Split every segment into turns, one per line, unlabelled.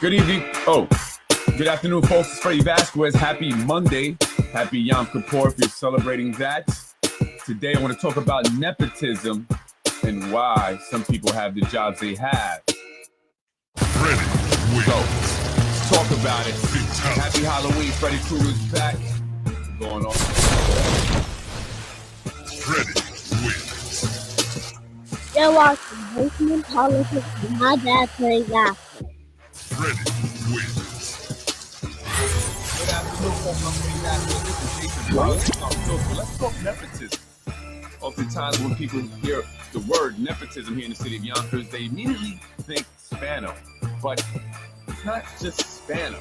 Good evening. Good afternoon, folks. It's Freddie Vasquez. Happy Monday. Happy Yom Kippur if you're celebrating that. Today, I want to talk about nepotism and why some people have the jobs they have.
Freddie wins.
So, let's talk about it. Happy Halloween. Freddy Krueger's back. Going on.
Freddie wins.
You're watching Basement Politics with my dad plays after.
Freddie wins.
Good afternoon, folks. I'm Freddie Vasquez. This is Basement Politics on Filter. Let's talk nepotism. Oftentimes, when people hear the word nepotism here in the city of Yonkers, they immediately think Spano. But it's not just Spano.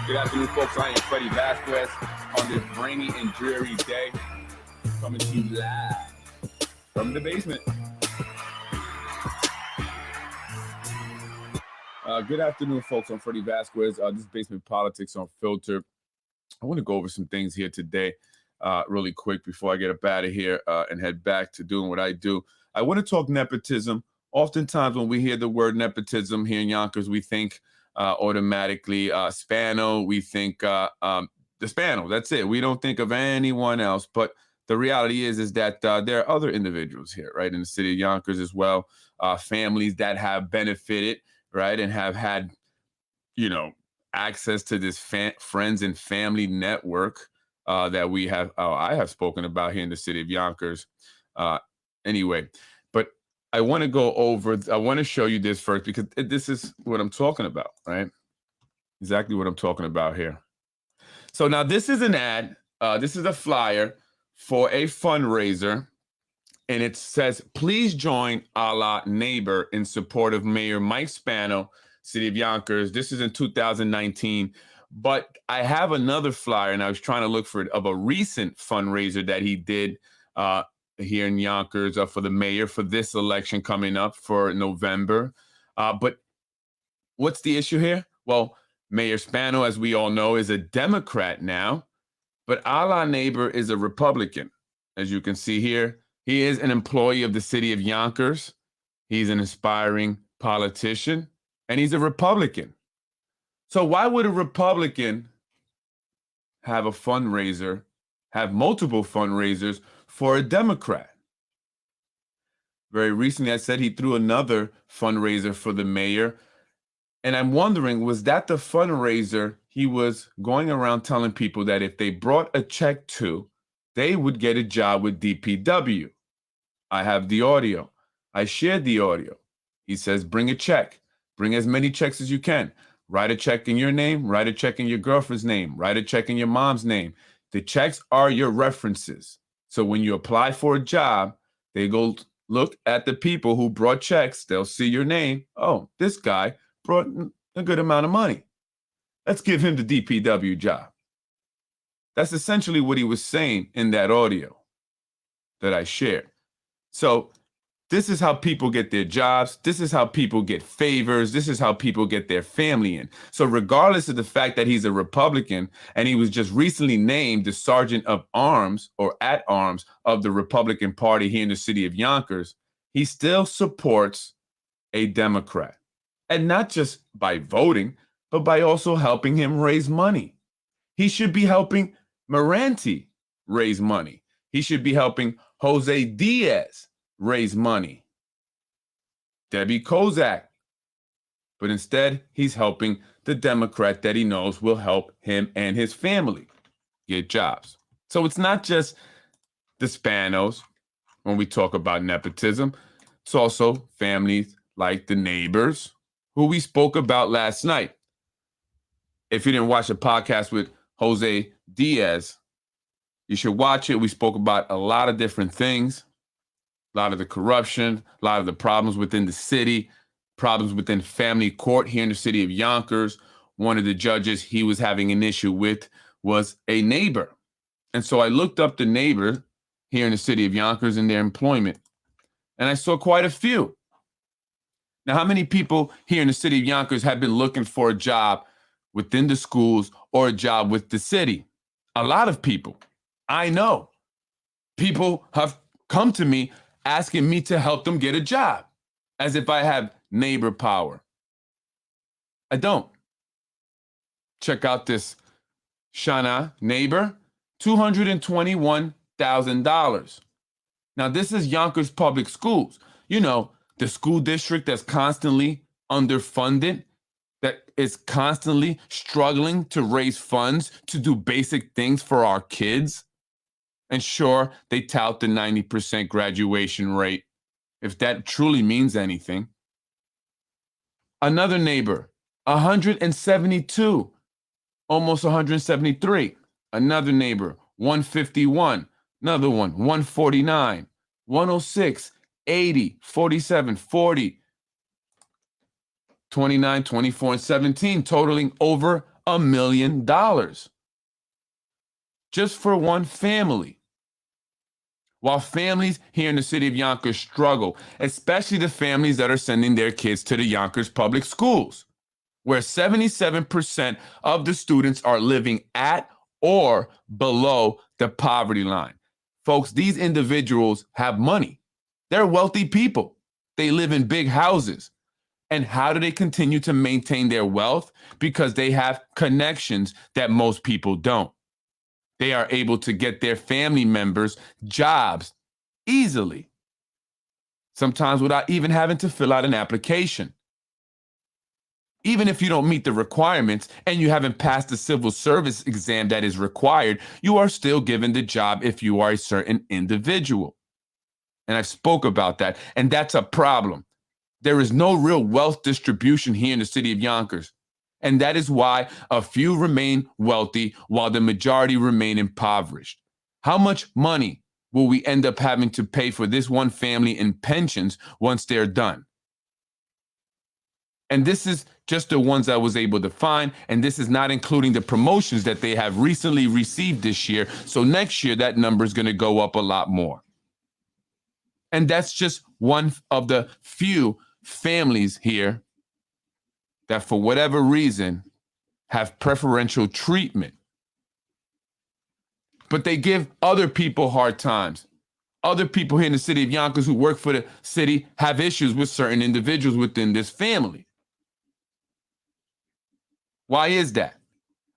Good afternoon, folks. I am Freddie Vasquez on this rainy and dreary day, coming to you live from the basement. Good afternoon, folks. I'm Freddie Vasquez. This is Basement Politics on Filter. I want to go over some things here today really quick before I get up out of here and head back to doing what I do. I want to talk nepotism. Oftentimes when we hear the word nepotism here in Yonkers, we think automatically Spano. We think the Spano. That's it. We don't think of anyone else. But the reality is that there are other individuals here, right, in the city of Yonkers as well, families that have benefited, right, and have had, access to this friends and family network that we have. I have spoken about here in the city of Yonkers. Anyway, but I want to go over. I want to show you this first because this is what I'm talking about, right? Exactly what I'm talking about here. So now this is an ad. This is a flyer for a fundraiser, and it says, "Please join a la neighbor in support of Mayor Mike Spano, City of Yonkers." This is in 2019, but I have another flyer, and I was trying to look for it, of a recent fundraiser that he did here in Yonkers for the mayor for this election coming up for November. But what's the issue here? Well, Mayor Spano, as we all know, is a Democrat now, but a la neighbor is a Republican. As you can see here, he is an employee of the city of Yonkers. He's an aspiring politician, and he's a Republican. So why would a Republican have a fundraiser, have multiple fundraisers for a Democrat? Very recently, I said he threw another fundraiser for the mayor. And I'm wondering, was that the fundraiser he was going around telling people that if they brought a check to, they would get a job with DPW? I have the audio. I shared the audio. He says, bring a check. Bring as many checks as you can. Write a check in your name. Write a check in your girlfriend's name. Write a check in your mom's name. The checks are your references. So when you apply for a job, they go look at the people who brought checks. They'll see your name. Oh, this guy brought a good amount of money. Let's give him the DPW job. That's essentially what he was saying in that audio that I shared. So this is how people get their jobs. This is how people get favors. This is how people get their family in. So regardless of the fact that he's a Republican and he was just recently named the Sergeant of Arms or at Arms of the Republican Party here in the city of Yonkers, he still supports a Democrat. And not just by voting, but by also helping him raise money. He should be helping Moranti raise money. He should be helping Jose Diaz raise money. Debbie Kozak. But instead, he's helping the Democrat that he knows will help him and his family get jobs. So it's not just the Spanos when we talk about nepotism. It's also families like the neighbors who we spoke about last night. If you didn't watch the podcast with Jose Diaz, you should watch it. We spoke about a lot of different things, a lot of the corruption, a lot of the problems within the city, problems within family court here in the city of Yonkers. One of the judges he was having an issue with was a neighbor. And so I looked up the neighbor here in the city of Yonkers and their employment, and I saw quite a few. Now, how many people here in the city of Yonkers have been looking for a job within the schools or a job with the city? A lot of people. I know. People have come to me asking me to help them get a job, as if I have neighbor power. I don't. Check out this Shana neighbor, $221,000. Now, this is Yonkers Public Schools. You know, the school district that's constantly underfunded, that is constantly struggling to raise funds to do basic things for our kids. And sure, they tout the 90% graduation rate, if that truly means anything. Another neighbor, 172, almost 173. Another neighbor, 151. Another one, 149, 106, 80, 47, 40, 29, 24, and 17, totaling over $1 million just for one family. While families here in the city of Yonkers struggle, especially the families that are sending their kids to the Yonkers public schools, where 77% of the students are living at or below the poverty line. Folks, these individuals have money. They're wealthy people. They live in big houses. And how do they continue to maintain their wealth? Because they have connections that most people don't. They are able to get their family members jobs easily, sometimes without even having to fill out an application. Even if you don't meet the requirements and you haven't passed the civil service exam that is required, you are still given the job if you are a certain individual. And I've spoke about that, and that's a problem. There is no real wealth distribution here in the city of Yonkers. And that is why a few remain wealthy while the majority remain impoverished. How much money will we end up having to pay for this one family in pensions once they're done? And this is just the ones I was able to find. And this is not including the promotions that they have recently received this year. So next year, that number is going to go up a lot more. And that's just one of the few families here that for whatever reason have preferential treatment. But they give other people hard times. Other people here in the city of Yonkers who work for the city have issues with certain individuals within this family. Why is that?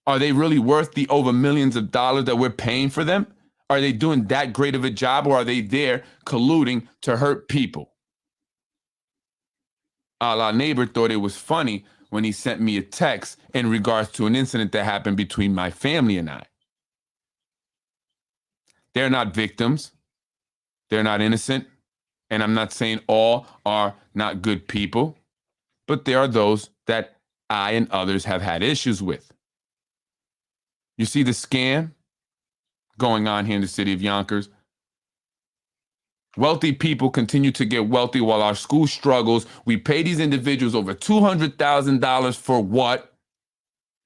Are they really worth the over millions of dollars that we're paying for them? Are they doing that great of a job, or are they there colluding to hurt people? Our neighbor thought it was funny when he sent me a text in regards to an incident that happened between my family and I. They're not victims. They're not innocent. And I'm not saying all are not good people, but there are those that I and others have had issues with. You see the scam going on here in the city of Yonkers? Wealthy people continue to get wealthy while our school struggles. We pay these individuals over $200,000 for what?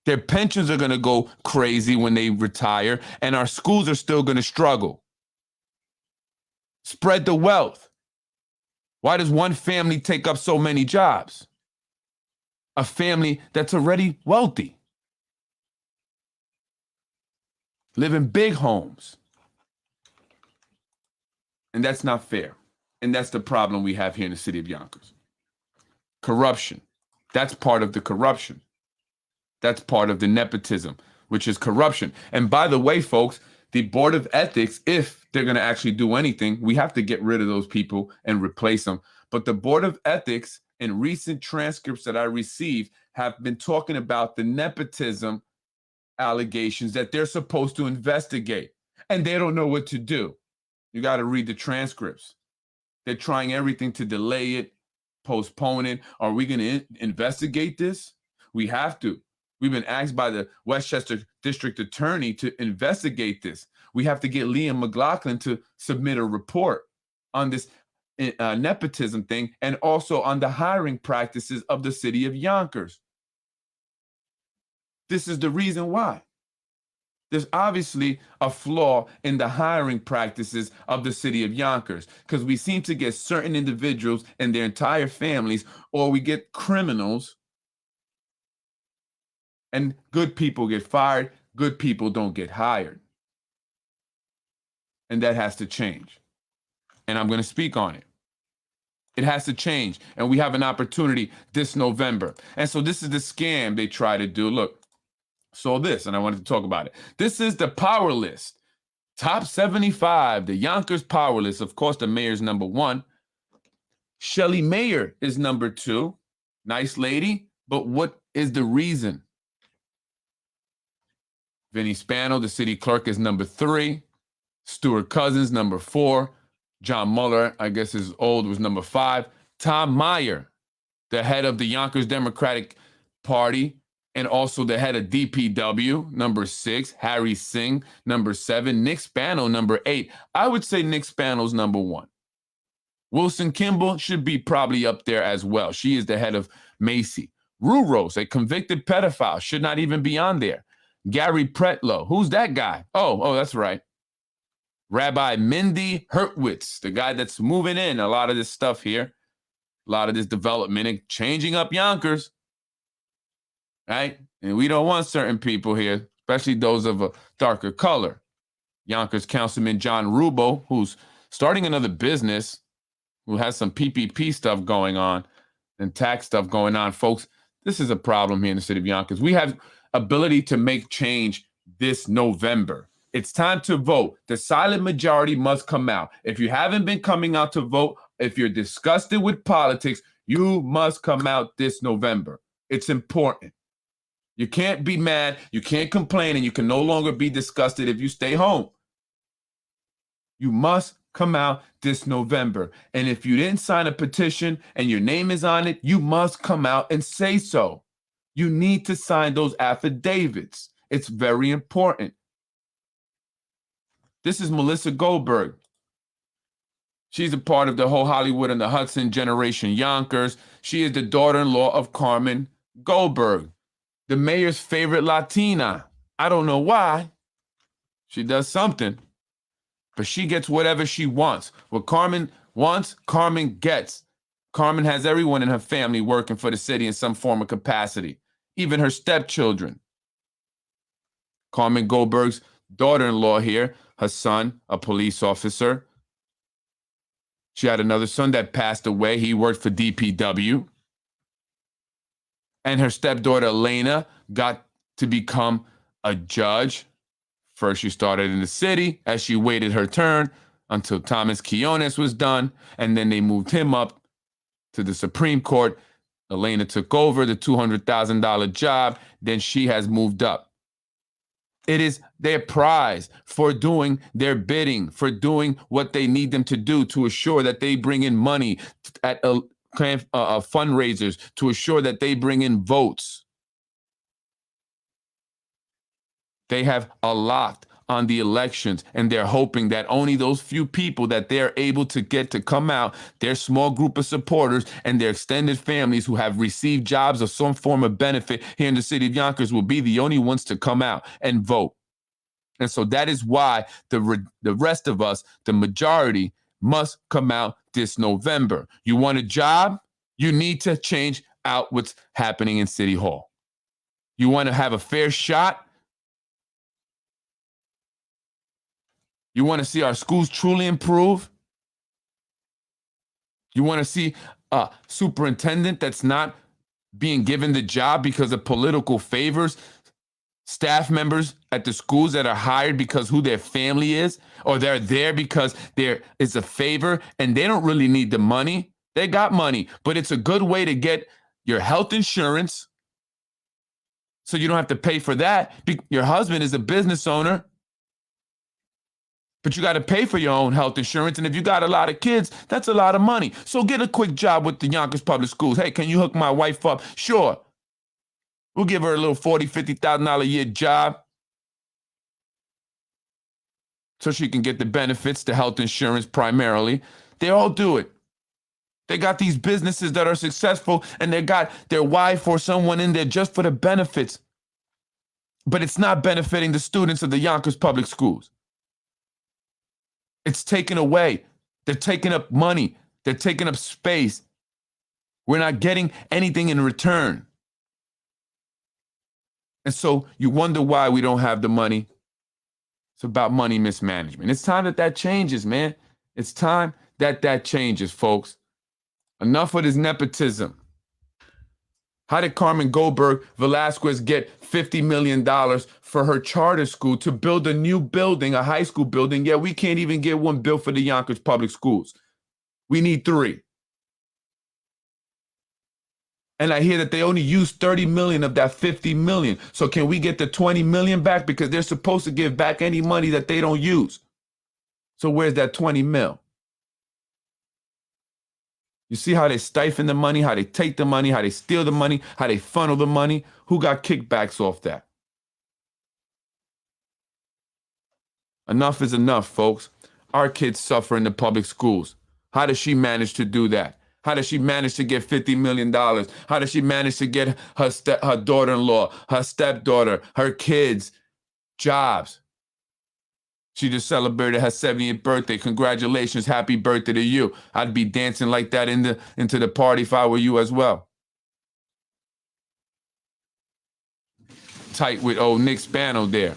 Their pensions are going to go crazy when they retire, and our schools are still going to struggle. Spread the wealth. Why does one family take up so many jobs? A family that's already wealthy. Live in big homes. And that's not fair. And that's the problem we have here in the city of Yonkers. Corruption. That's part of the corruption. That's part of the nepotism, which is corruption. And by the way, folks, the Board of Ethics, if they're going to actually do anything, we have to get rid of those people and replace them. But the Board of Ethics, in recent transcripts that I received, have been talking about the nepotism allegations that they're supposed to investigate. And they don't know what to do. You got to read the transcripts. They're trying everything to delay it, postpone it. Are we going to investigate this? We have to. We've been asked by the Westchester District Attorney to investigate this. We have to get Liam McLaughlin to submit a report on this nepotism thing and also on the hiring practices of the city of Yonkers. This is the reason why. There's obviously a flaw in the hiring practices of the city of Yonkers, because we seem to get certain individuals and their entire families, or we get criminals, and good people get fired, good people don't get hired. And that has to change. And I'm going to speak on it. It has to change. And we have an opportunity this November. And so this is the scam they try to do. Look, so this, and I wanted to talk about it. This is the power list. Top 75, the Yonkers power list. Of course, the mayor's number 1. Shelly Mayer is number 2. Nice lady. But what is the reason? Vinny Spano, the city clerk, is number 3. Stuart Cousins, number 4. John Mueller, I guess his old, was number 5. Tom Meyer, the head of the Yonkers Democratic Party, and also the head of DPW, number 6. Harry Singh, number 7. Nick Spano, number 8. I would say Nick Spano's number 1. Wilson Kimball should be probably up there as well. She is the head of Macy. Rue Rose, a convicted pedophile, should not even be on there. Gary Pretlow, who's that guy? Oh, that's right. Rabbi Mindy Hurtwitz, the guy that's moving in a lot of this stuff here, a lot of this development and changing up Yonkers, right? And we don't want certain people here, especially those of a darker color. Yonkers Councilman John Rubo, who's starting another business, who has some PPP stuff going on and tax stuff going on. Folks, this is a problem here in the city of Yonkers. We have ability to make change this November. It's time to vote. The silent majority must come out. If you haven't been coming out to vote, if you're disgusted with politics, you must come out this November. It's important. You can't be mad, you can't complain, and you can no longer be disgusted if you stay home. You must come out this November. And if you didn't sign a petition and your name is on it, you must come out and say so. You need to sign those affidavits. It's very important. This is Melissa Goldberg. She's a part of the whole Hollywood and the Hudson generation Yonkers. She is the daughter-in-law of Carmen Goldberg, the mayor's favorite Latina. I don't know why. She does something, but she gets whatever she wants. What Carmen wants, Carmen gets. Carmen has everyone in her family working for the city in some form of capacity, even her stepchildren. Carmen Goldberg's daughter-in-law here, her son, a police officer. She had another son that passed away. He worked for DPW. And her stepdaughter, Elena, got to become a judge. First, she started in the city as she waited her turn until Thomas Quiones was done. And then they moved him up to the Supreme Court. Elena took over the $200,000 job. Then she has moved up. It is their prize for doing their bidding, for doing what they need them to do to assure that they bring in money at fundraisers, to assure that they bring in votes. They have a lot on the elections, and they're hoping that only those few people that they're able to get to come out, their small group of supporters and their extended families who have received jobs or some form of benefit here in the city of Yonkers will be the only ones to come out and vote. And so that is why the rest of us, the majority, must come out this November. You want a job? You need to change out what's happening in City Hall. You want to have a fair shot? You want to see our schools truly improve? You want to see a superintendent that's not being given the job because of political favors? Staff members at the schools that are hired because who their family is, or they're there because there is a favor and they don't really need the money. They got money, but it's a good way to get your health insurance so you don't have to pay for that. Your husband is a business owner, but you got to pay for your own health insurance. And if you got a lot of kids, that's a lot of money. So get a quick job with the Yonkers Public Schools. Hey, can you hook my wife up? Sure. We'll give her a little $40,000, $50,000 a year job so she can get the benefits, the health insurance primarily. They all do it. They got these businesses that are successful and they got their wife or someone in there just for the benefits. But it's not benefiting the students of the Yonkers Public Schools. It's taken away. They're taking up money. They're taking up space. We're not getting anything in return. And so you wonder why we don't have the money. It's about money mismanagement. It's time that changes, man. It's time that changes, folks. Enough of this nepotism. How did Carmen Goldberg Velasquez get $50 million for her charter school to build a new building, a high school building? Yeah, we can't even get one built for the Yonkers public schools. We need 3. And I hear that they only used 30 million of that 50 million. So can we get the 20 million back? Because they're supposed to give back any money that they don't use. So where's that 20 mil? You see how they stifle the money, how they take the money, how they steal the money, how they funnel the money? Who got kickbacks off that? Enough is enough, folks. Our kids suffer in the public schools. How does she manage to do that? How does she manage to get $50 million? How does she manage to get her daughter-in-law, her stepdaughter, her kids jobs? She just celebrated her 70th birthday. Congratulations, happy birthday to you. I'd be dancing like that into the party if I were you as well. Tight with old Nick Spano there.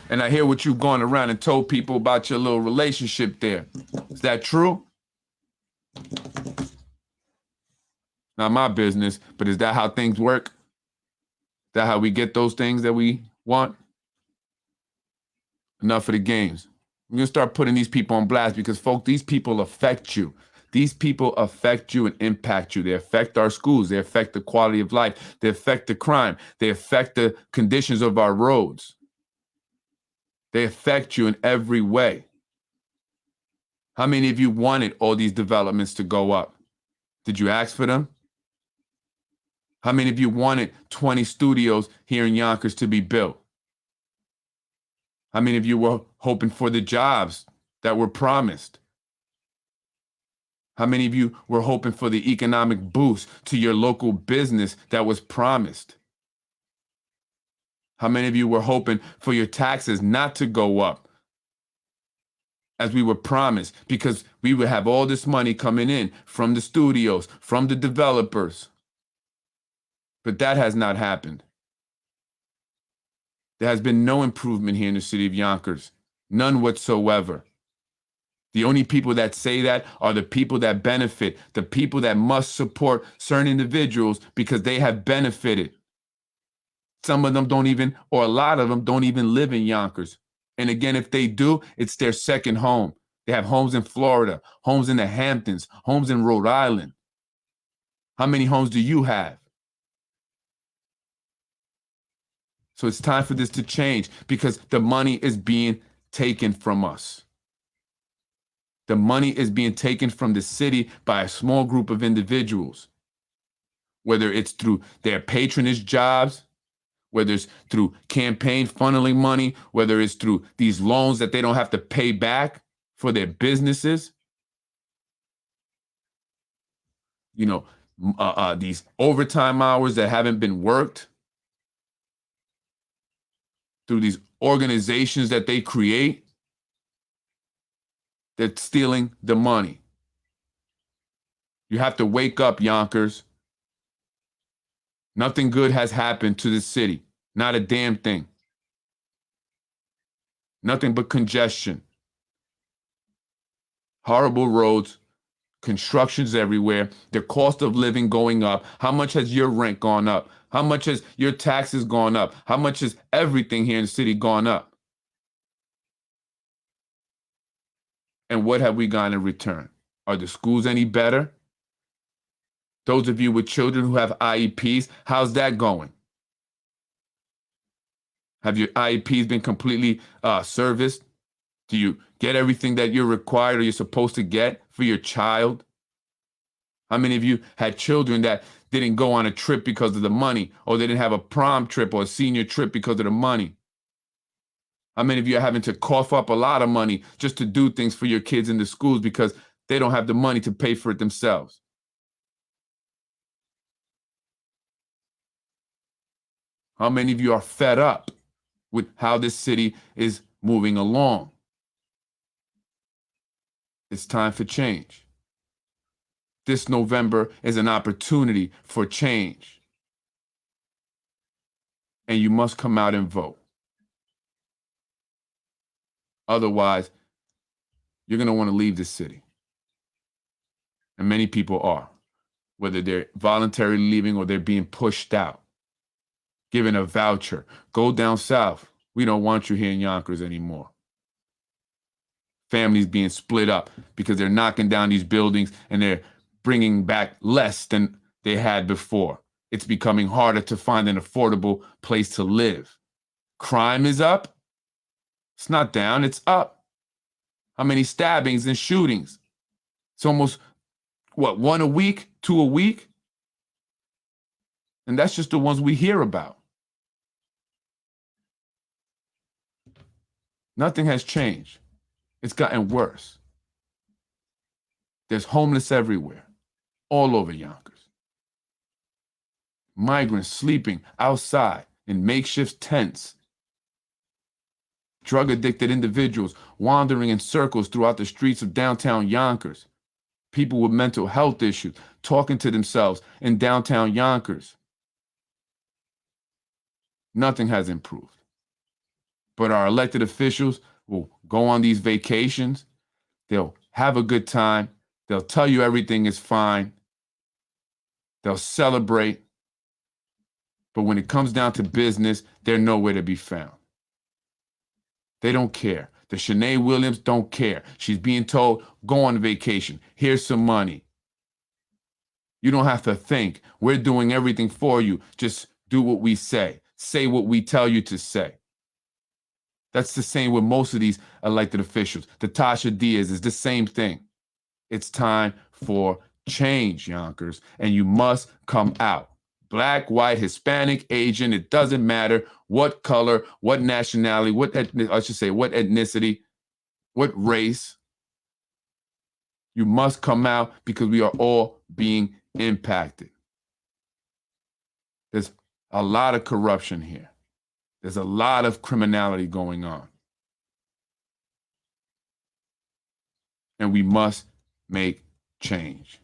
And I hear what you've gone around and told people about your little relationship there. Is that true? Not my business, but is that how things work? Is that how we get those things that we want? Enough of the games. We're going to start putting these people on blast because, folks, these people affect you. These people affect you and impact you. They affect our schools. They affect the quality of life. They affect the crime. They affect the conditions of our roads. They affect you in every way. How many of you wanted all these developments to go up? Did you ask for them? How many of you wanted 20 studios here in Yonkers to be built? How many of you were hoping for the jobs that were promised? How many of you were hoping for the economic boost to your local business that was promised? How many of you were hoping for your taxes not to go up as we were promised, because we would have all this money coming in from the studios, from the developers? But that has not happened. There has been no improvement here in the city of Yonkers, none whatsoever. The only people that say that are the people that benefit, the people that must support certain individuals because they have benefited. Some of them don't even, or a lot of them don't even live in Yonkers. And again, if they do, it's their second home. They have homes in Florida, homes in the Hamptons, homes in Rhode Island. How many homes do you have? So it's time for this to change because the money is being taken from us. The money is being taken from the city by a small group of individuals, whether it's through their patronage jobs, whether it's through campaign funneling money, whether it's through these loans that they don't have to pay back for their businesses. You know, these overtime hours that haven't been worked through these organizations that they create. They're stealing the money. You have to wake up, Yonkers. Nothing good has happened to this city. Not a damn thing. Nothing but congestion. Horrible roads, constructions everywhere, the cost of living going up. How much has your rent gone up? How much has your taxes gone up? How much has everything here in the city gone up? And what have we gotten in return? Are the schools any better? Those of you with children who have IEPs, how's that going? Have your IEPs been completely serviced? Do you get everything that you're required or you're supposed to get for your child? How many of you had children that didn't go on a trip because of the money, or they didn't have a prom trip or a senior trip because of the money? How many of you are having to cough up a lot of money just to do things for your kids in the schools because they don't have the money to pay for it themselves? How many of you are fed up with how this city is moving along? It's time for change. This November is an opportunity for change. And you must come out and vote. Otherwise, you're going to want to leave this city. And many people are, whether they're voluntarily leaving or they're being pushed out, given a voucher. Go down south. We don't want you here in Yonkers anymore. Families being split up because they're knocking down these buildings and they're bringing back less than they had before. It's becoming harder to find an affordable place to live. Crime is up. It's not down, it's up. How many stabbings and shootings? It's almost, what, 1 a week, 2 a week? And that's just the ones we hear about. Nothing has changed. It's gotten worse. There's homeless everywhere, all over Yonkers. Migrants sleeping outside in makeshift tents. Drug-addicted individuals wandering in circles throughout the streets of downtown Yonkers. People with mental health issues talking to themselves in downtown Yonkers. Nothing has improved. But our elected officials will go on these vacations. They'll have a good time. They'll tell you everything is fine. They'll celebrate. But when it comes down to business, they're nowhere to be found. They don't care. The Shanae Williams don't care. She's being told, go on vacation. Here's some money. You don't have to think. We're doing everything for you. Just do what we say. Say what we tell you to say. That's the same with most of these elected officials. The Tasha Diaz is the same thing. It's time for change, Yonkers, and you must come out. Black, white, Hispanic, Asian, it doesn't matter what color, what nationality, what ethnicity, what race. You must come out because we are all being impacted. There's a lot of corruption here. There's a lot of criminality going on. And we must make change.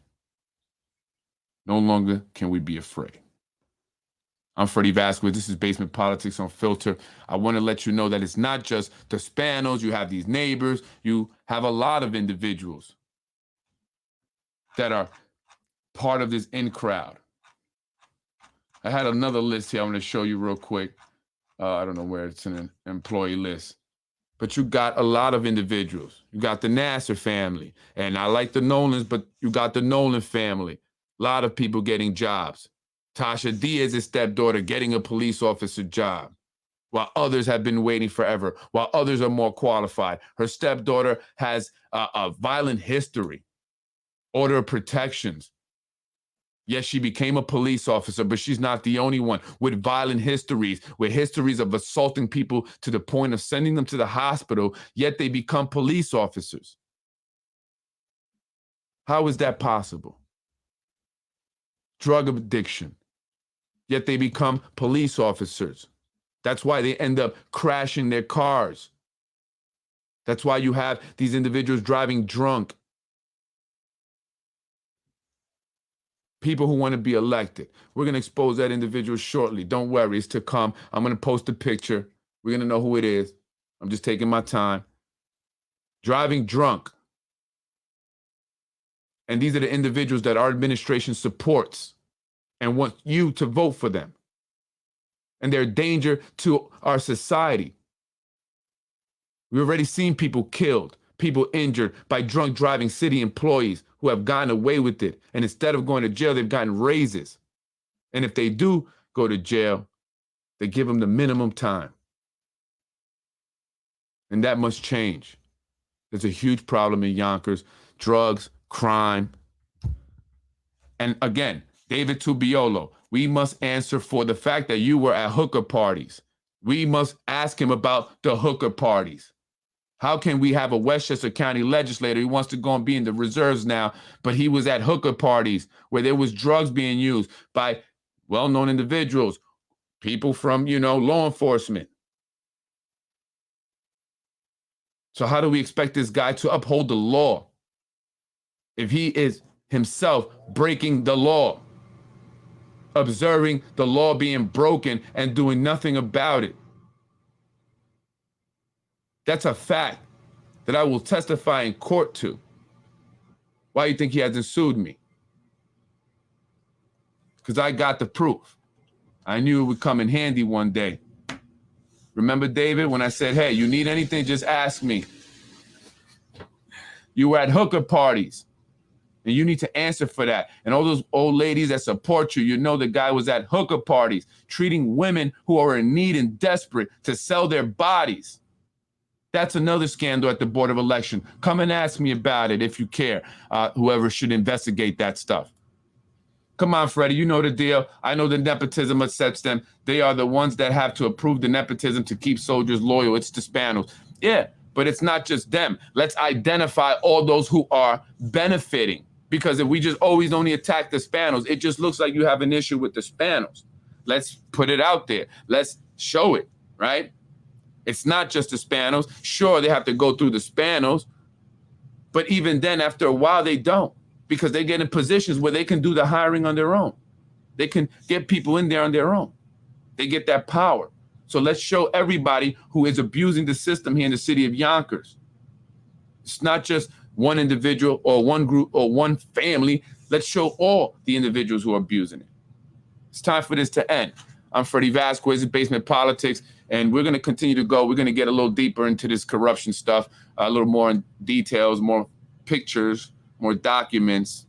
No longer can we be afraid. I'm Freddie Vasquez. This is Basement Politics Unfiltered. I want to let you know that it's not just the Spanos. You have these neighbors. You have a lot of individuals that are part of this in crowd. I had another list here I want to show you real quick. I don't know where it's in an employee list. But you got a lot of individuals. You got the Nasser family. And I like the Nolans, but you got the Nolan family. A lot of people getting jobs. Tasha Diaz's stepdaughter getting a police officer job, while others have been waiting forever, while others are more qualified. Her stepdaughter has a violent history, order of protections. Yes, she became a police officer, but she's not the only one with violent histories, with histories of assaulting people to the point of sending them to the hospital, yet they become police officers. How is that possible? Drug addiction, yet they become police officers. That's why they end up crashing their cars. That's why you have these individuals driving drunk. People who want to be elected. We're going to expose that individual shortly. Don't worry, it's to come. I'm going to post a picture. We're going to know who it is. I'm just taking my time. Driving drunk. And these are the individuals that our administration supports and want you to vote for them. And they're a danger to our society. We've already seen people killed, people injured by drunk driving city employees who have gotten away with it. And instead of going to jail, they've gotten raises. And if they do go to jail, they give them the minimum time. And that must change. There's a huge problem in Yonkers, drugs, crime. And again, David Tubiolo, we must answer for the fact that you were at hooker parties. We must ask him about the hooker parties. How can we have a Westchester County legislator who wants to go and be in the reserves now, but he was at hooker parties where there was drugs being used by well-known individuals, people from, law enforcement. So how do we expect this guy to uphold the law if he is himself breaking the law, observing the law being broken and doing nothing about it? That's a fact that I will testify in court to. Why do you think he hasn't sued me? Because I got the proof. I knew it would come in handy one day. Remember, David, when I said, hey, you need anything, just ask me. You were at hooker parties, and you need to answer for that. And all those old ladies that support you, you know the guy was at hooker parties, treating women who are in need and desperate to sell their bodies. That's another scandal at the Board of Election. Come and ask me about it if you care, whoever should investigate that stuff. Come on, Freddie, you know the deal. I know the nepotism upsets them. They are the ones that have to approve the nepotism to keep soldiers loyal. It's the Spanos. Yeah, but it's not just them. Let's identify all those who are benefiting. Because if we just always only attack the Spanos, it just looks like you have an issue with the Spanos. Let's put it out there. Let's show it, right? It's not just the Spanos. Sure, they have to go through the Spanos. But even then, after a while, they don't. Because they get in positions where they can do the hiring on their own. They can get people in there on their own. They get that power. So let's show everybody who is abusing the system here in the city of Yonkers. It's not just one individual or one group or one family. Let's show all the individuals who are abusing it. It's time for this to end. I'm Freddie Vasquez, Basement Politics, and we're going to continue to go. We're going to get a little deeper into this corruption stuff, a little more in details, more pictures, more documents.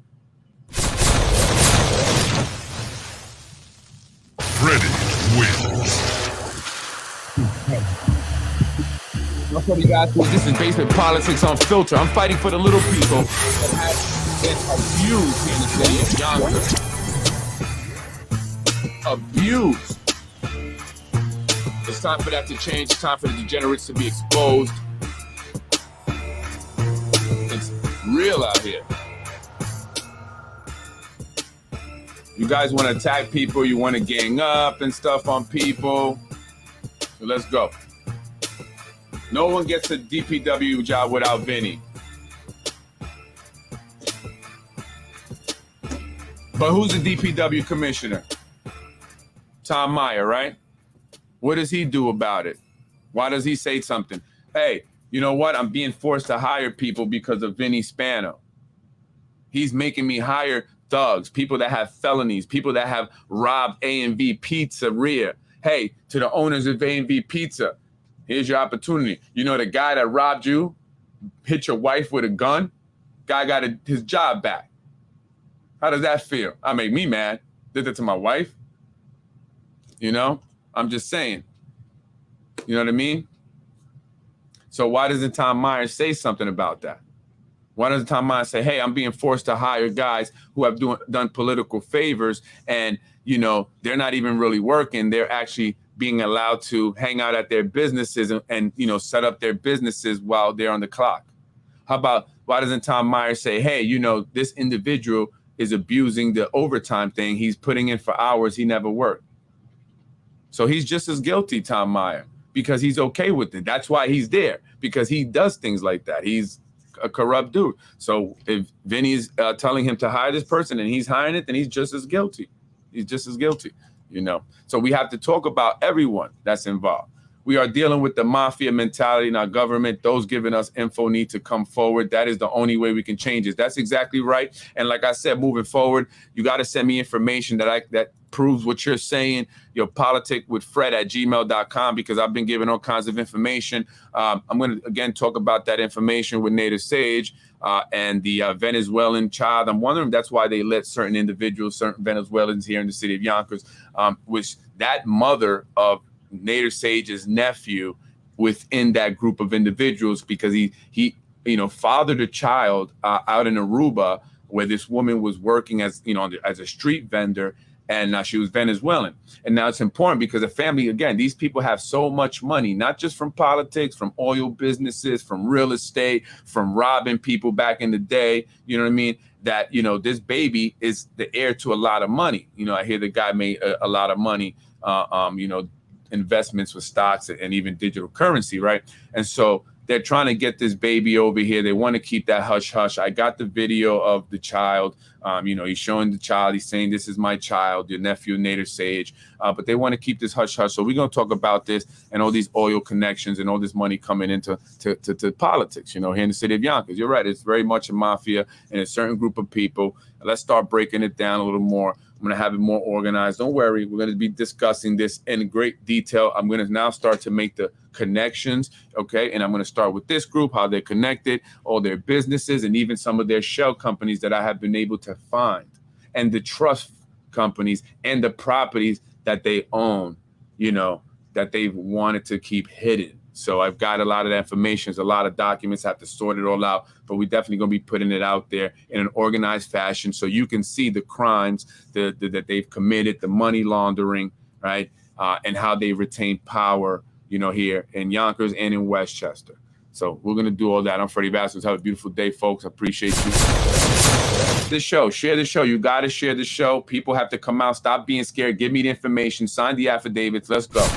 Freddie wins.
I'm Freddie Vasquez. This is Basement Politics Unfiltered. I'm fighting for the little people that have been abused here in the city of Yonkers. Abused. It's time for that to change. It's time for the degenerates to be exposed. It's real out here. You guys want to attack people, you want to gang up and stuff on people. So let's go. No one gets a DPW job without Vinny. But who's the DPW commissioner? Tom Meyer, right? What does he do about it? Why does he say something? Hey, you know what? I'm being forced to hire people because of Vinny Spano. He's making me hire thugs, people that have felonies, people that have robbed A&V Pizzeria. Hey, to the owners of A&V Pizza, here's your opportunity. You know the guy that robbed you, hit your wife with a gun? Guy got his job back. How does that feel? I make me mad. Did that to my wife? You know? I'm just saying. You know what I mean? So why doesn't Tom Meyer say something about that? Why doesn't Tom Meyer say, hey, I'm being forced to hire guys who have done political favors and, you know, they're not even really working. They're actually being allowed to hang out at their businesses and you know, set up their businesses while they're on the clock. How about, why doesn't Tom Meyer say, hey, you know, this individual is abusing the overtime thing. He's putting in for hours he never worked. So he's just as guilty, Tom Meyer, because he's okay with it. That's why he's there, because he does things like that. He's a corrupt dude. So if Vinny's telling him to hire this person and he's hiring it, then he's just as guilty. He's just as guilty, you know. So we have to talk about everyone that's involved. We are dealing with the mafia mentality in our government. Those giving us info need to come forward. That is the only way we can change it. That's exactly right. And like I said, moving forward, you got to send me information that proves what you're saying, your politicwithfred@gmail.com, because I've been giving all kinds of information. I'm going to, again, talk about that information with Native Sage and the Venezuelan child. I'm wondering if that's why they let certain individuals, certain Venezuelans here in the city of Yonkers, which that mother of Native Sage's nephew within that group of individuals, because he you know, fathered a child out in Aruba where this woman was working as, you know, as a street vendor, and she was Venezuelan. And now it's important because the family, again, these people have so much money, not just from politics, from oil businesses, from real estate, from robbing people back in the day, you know what I mean? That, you know, this baby is the heir to a lot of money. You know, I hear the guy made a lot of money, you know, investments with stocks and even digital currency, right? And so they're trying to get this baby over here. They want to keep that hush hush. I got the video of the child. He's showing the child. He's saying, "This is my child, your nephew, Nader Sage." But they want to keep this hush hush. So we're going to talk about this and all these oil connections and all this money coming into to politics, here in the city of Yonkers. You're right. It's very much a mafia and a certain group of people. Let's start breaking it down a little more. I'm going to have it more organized. Don't worry. We're going to be discussing this in great detail. I'm going to now start to make the connections, okay? And I'm going to start with this group, how they're connected, all their businesses, and even some of their shell companies that I have been able to find, and the trust companies and the properties that they own, that they've wanted to keep hidden. So I've got a lot of information, a lot of documents, I have to sort it all out, but we're definitely going to be putting it out there in an organized fashion so you can see the crimes that they've committed, the money laundering, right? And how they retain power, here in Yonkers and in Westchester. So we're going to do all that. I'm Freddie Vasquez. Have a beautiful day, folks. I appreciate you. Share the show. You got to share the show. People have to come out. Stop being scared. Give me the information. Sign the affidavits. Let's go.